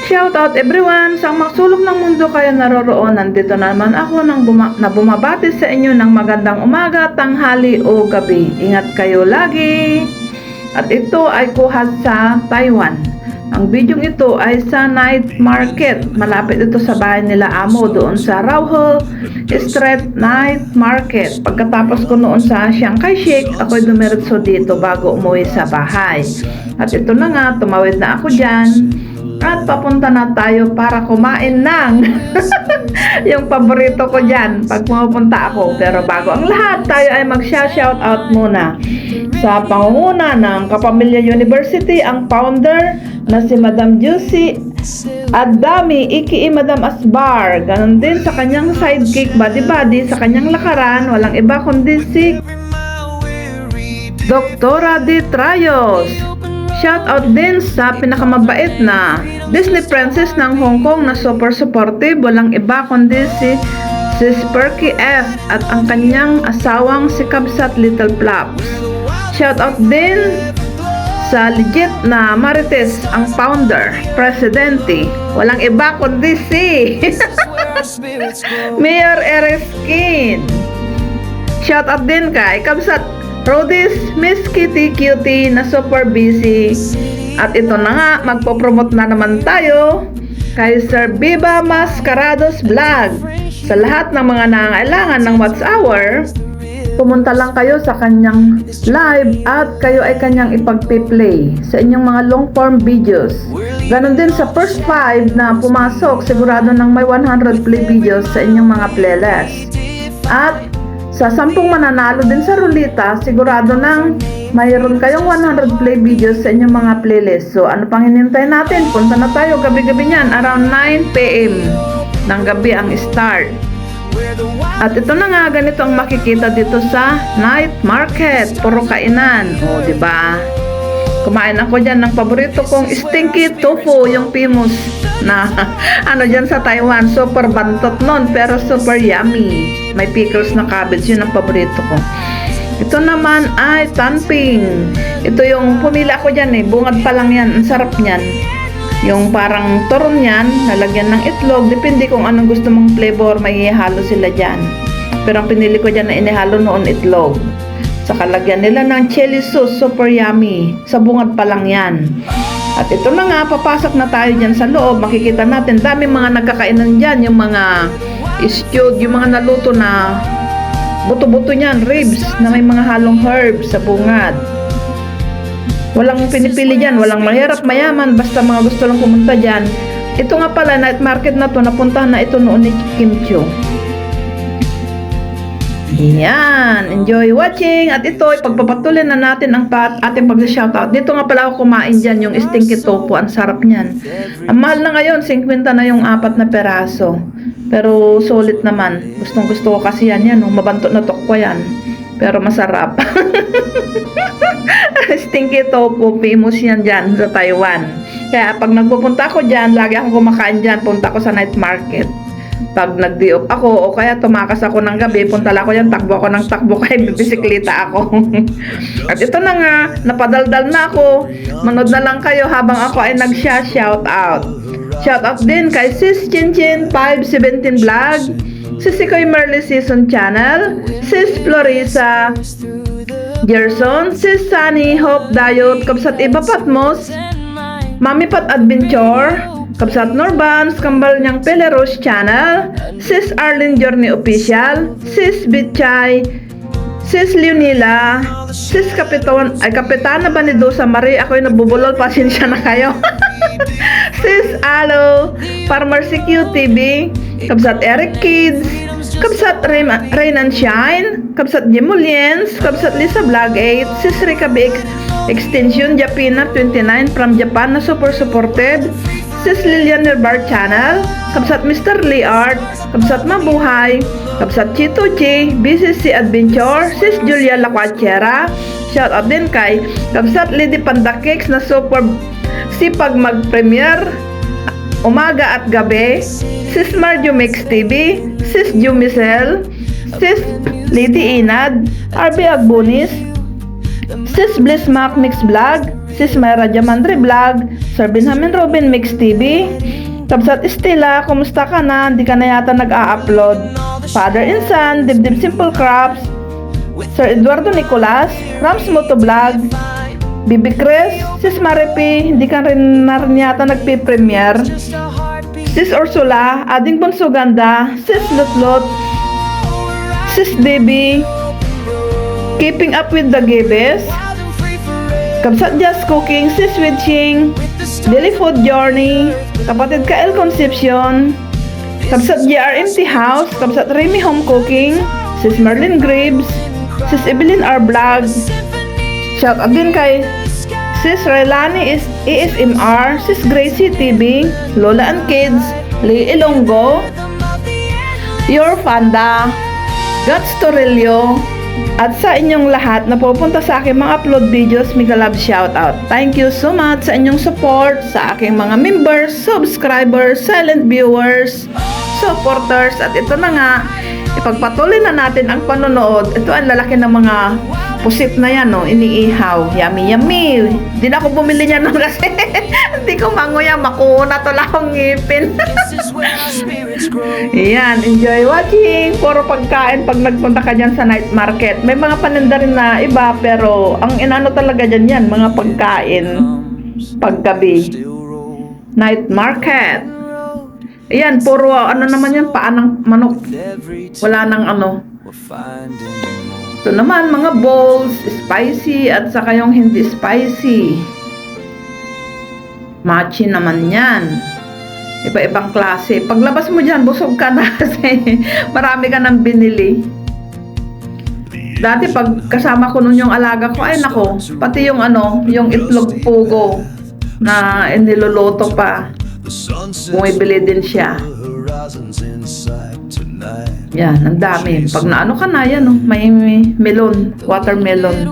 Shout out everyone! Sa magsulok ng mundo kayo naroroon, nandito naman ako na bumabati sa inyo ng magandang umaga, tanghali o gabi. Ingat kayo lagi! At ito ay kuha sa Taiwan. Ang video ito ay sa night market. Malapit ito sa bahay nila amo doon sa Rauho Street Night Market. Pagkatapos ko noon sa Chiang Kai-shek, ako'y dumiretso dito bago umuwi sa bahay. At ito na nga, tumawid na ako dyan. At papunta na tayo para kumain ng yung paborito ko dyan pag pumunta ako. Pero bago ang lahat, tayo ay mag-shoutout muna sa pangunguna ng Kapamilya University, ang founder na si Madam Juicy Adami, iki Madam Asbar. Ganon din sa kanyang sidekick, buddy sa kanyang lakaran, walang iba kundi si Doktora D. Trayos. Shoutout din sa pinakamabait na Disney princess ng Hong Kong na super supportive, walang iba kundi si Perky F at ang kanyang asawang si Kabsat Little Flaps. Shoutout din sa legit na Marites, ang founder, presidente, walang iba kundi si Mayor Ereskin. Shoutout din kay Kabsat Rodis, Miss Kitty Cutie na super busy. At ito na nga, magpo-promote na naman tayo kay Sir Biba Mascarados Vlog. Sa lahat ng mga nangangailangan ng Watch Hour, pumunta lang kayo sa kanyang live at kayo ay kanyang ipag-play sa inyong mga long form videos. Ganon din sa first 5 na pumasok, sigurado nang may 100 play videos sa inyong mga playlist. At sa 10 mananalo din sa rulita, sigurado nang mayroon kayong 100 play videos sa inyong mga playlist. So ano pang hinintay natin? Punta na tayo gabi-gabi niyan, around 9 PM ng gabi ang start. At ito na nga, ganito ang makikita dito sa night market, puro kainan. O, di ba? Kumain ako dyan ng paborito kong stinky tofu, yung famous na ano dyan sa Taiwan. Super bantot nun, pero super yummy. May pickles na cabbage, yun ang paborito ko. Ito naman ay tanping. Ito yung pumila ko dyan bungad pa lang yan, ang sarap niyan. Yung parang turon yan, lalagyan ng itlog, depende kung anong gusto mong flavor, may ihalo sila dyan. Pero ang pinili ko dyan na inihalo noon itlog. Saka lagyan nila ng chili sauce, super yummy. Sa bungad pa lang yan. At ito na nga, papasok na tayo dyan sa loob. Makikita natin, daming mga nagkakainan dyan. Yung mga stewed, yung mga naluto na buto-buto niyan, ribs, na may mga halong herbs sa bungad. Walang pinipili dyan, walang mahirap, mayaman, basta mga gusto lang pumunta dyan. Ito nga pala, night market na to, napuntahan na ito noon ni Kim Chiu. Yan, enjoy watching. At ito, pagpapatuloy na natin ang ating pag-shoutout. Dito nga pala ako kumain dyan, yung stinky tofu. Ang sarap niyan. Ang mahal na ngayon, 50 na yung 4 na peraso. Pero solid naman. Gustong gusto ko kasi yan, mabanto na tokwa yan. Pero masarap. Stinky tofu, famous yan dyan sa Taiwan. Kaya pag nagpupunta ako dyan, lagi akong kumakain dyan, punta ako sa night market. Pag nag-di-off ako o kaya tumakas ako ng gabi, punta lang ako yan, takbo ako ng takbo kaya bibisikleta ako. At ito na nga, napadaldal na ako. Manood na lang kayo habang ako ay nag-shoutout. Shoutout din kay Sis Chinchin 517 Vlog, Sis Ikoy Merly Season Channel, Sis Florisa Gerson, Sis Sunny Hope Dayot, Kabsat Iba Patmos, Mami Pat Adventure, Kabsat Norbans, Kambal niyang Peleros Channel, Sis Arlene Journey Official, Sis Bitchay, Sis Leonila, Sis Kapitana Banidosa Marie, ako'y nabubulol, pasensya na kayo. Sis Alo, Farmer CQ TV, Kabsat Eric Kids, Kabsat Rain and Shine, Kabsat Jemuliens, Kabsat Lisa Vlog 8, Sis Rika B Extension Japina 29 from Japan na super supported, Sis Lilian Nerbar Channel, Kabsat Mr. Lee Art, Kabsat Mabuhay, Kabsat Chito Chi, BCC Adventure, Sis Julia Laquachera. Shout out din kay Kabsat Lady Panda Cakes na super sipag mag-premiere umaga at gabi, Sis Marjo Mix TV, Sis Jumicel, Sis Lady Inad, RB Agbonis, Sis Bliss Mac Mix Vlog, Sis Myra Diamandre Vlog, Sir Benjamin Robin Mix TV, Kabsat Estela, kumusta ka na? Hindi ka na yata nag-a-upload. Father and Son, Dibdib Simple Crops, Sir Eduardo Nicolas, Rams Moto Vlog, Bibi Chris, Sis Maripi, hindi ka rin yata nagpi-premiere. Sis Ursula, Ading Bonsuganda, Sis Lutlot, Sis Debbie, Keeping Up with the Gibes, Kabsat Just Cooking, Sis Witching, Daily Food Journey, Kapatid Kael Concepcion, Kabsat GRMT House, Kabsat Remy Home Cooking, Sis Merlin Graves, Sis Evelyn R Vlog, shout out din kay Sis Relani is ASMR, Sis Gracie TV, Lola and Kids, Lee Ilonggo, Your Fanda, Gats Torello, at sa inyong lahat na pupunta sa aking mga upload videos, mega love shoutout. Thank you so much sa inyong support, sa aking mga members, subscribers, silent viewers, supporters. At ito na nga, ipagpatuloy na natin ang panonood. Ito ang lalaki ng mga pusit na yan, no? Iniihaw. Yummy, yummy. Hindi na ako bumili niya nun kasi hindi ko manguya. Makuna to lang akong ngipin. Ayan, enjoy watching. Puro pagkain pag nagpunta ka dyan sa night market. May mga paninda rin na iba, pero ang inano talaga dyan yan, mga pagkain paggabi. Night market. Ayan, puro ano naman yan, paa ng manok. Wala nang ano. Ito naman, mga bowls, spicy at saka yung hindi spicy. Matchy naman yan. Iba-ibang klase. Paglabas mo dyan, busog ka na kasi marami ka nang binili. Dati pag kasama ko nun yung alaga ko, ay nako, pati yung ano, yung itlog pugo na iniluluto pa. Bumibili din siya. Yan, ang dami. Pag naano ka na, yan, may melon, watermelon.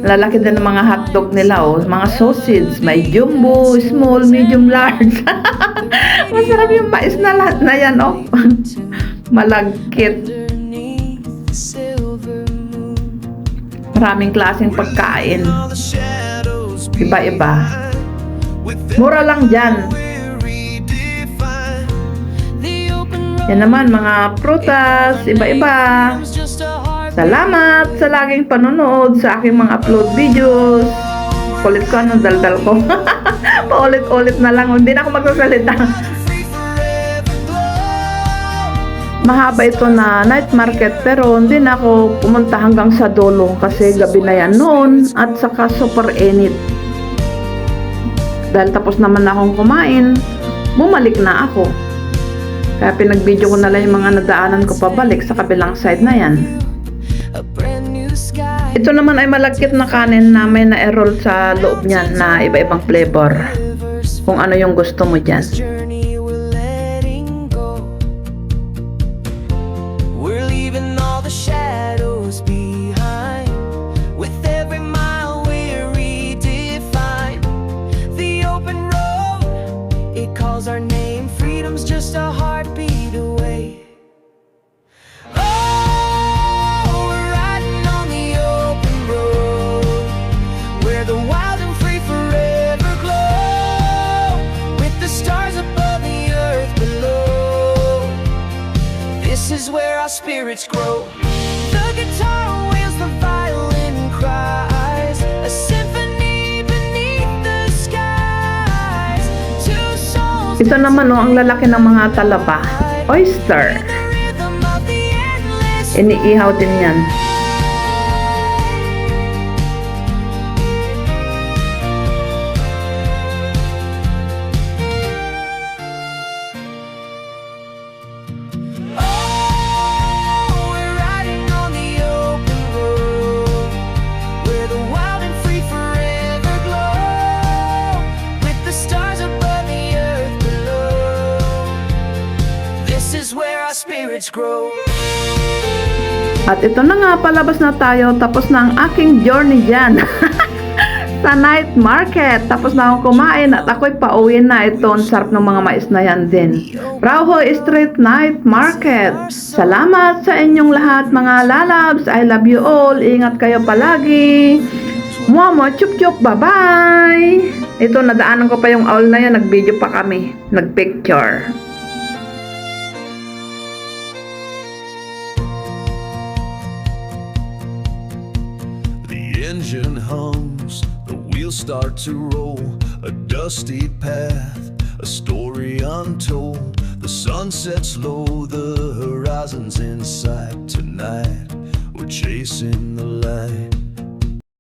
Lalaki din ng mga hotdog nila, mga sausage. May jumbo, small, medium, large. Masarap yung mais na lahat na yan, malagkit. Maraming klaseng pagkain. Iba-iba. Mura lang dyan. Yan naman, mga prutas, iba-iba. Salamat sa laging panonood sa aking mga upload videos. Kulit ko, daldal ko. Paulit-ulit na lang. Hindi na ako magsasalita. Mahaba ito na night market, pero hindi na ako pumunta hanggang sa dulo kasi gabi na yan noon at saka super init. Dahil tapos naman na akong kumain, bumalik na ako. Kaya pinag-video ko na lang yung mga nadaanan ko pabalik sa kabilang side na yan. Ito naman ay malagkit na kanin na may na-roll sa loob niyan na iba-ibang flavor. Kung ano yung gusto mo dyan. Our name, freedom's just a heartbeat away. Oh, we're riding on the open road, where the wild and free forever glow, with the stars above the earth below. This is where our spirits grow. The guitar wails, the violin cries, a symphony beneath the skies. Two souls. Ito naman ang lalaki ng mga talaba. Oyster. Iniihaw din yan. Spirits grow. At ito na nga, palabas na tayo. Tapos na ang aking journey dyan. Sa night market. Tapos na akong kumain at ako'y pauwi na. Ito, ang sarap ng mga mais na yan din. Rauhoy Street Night Market. Salamat sa inyong lahat mga lalabs. I love you all. Ingat kayo palagi. Momo, chup chup, bye-bye! Ito, nadaanan ko pa yung owl na yan, nag-video pa kami, nag-picture. The engine hums, the wheels start to roll. A dusty path, a story untold. The sun sets low, the horizon's in sight. Tonight, we're chasing the light.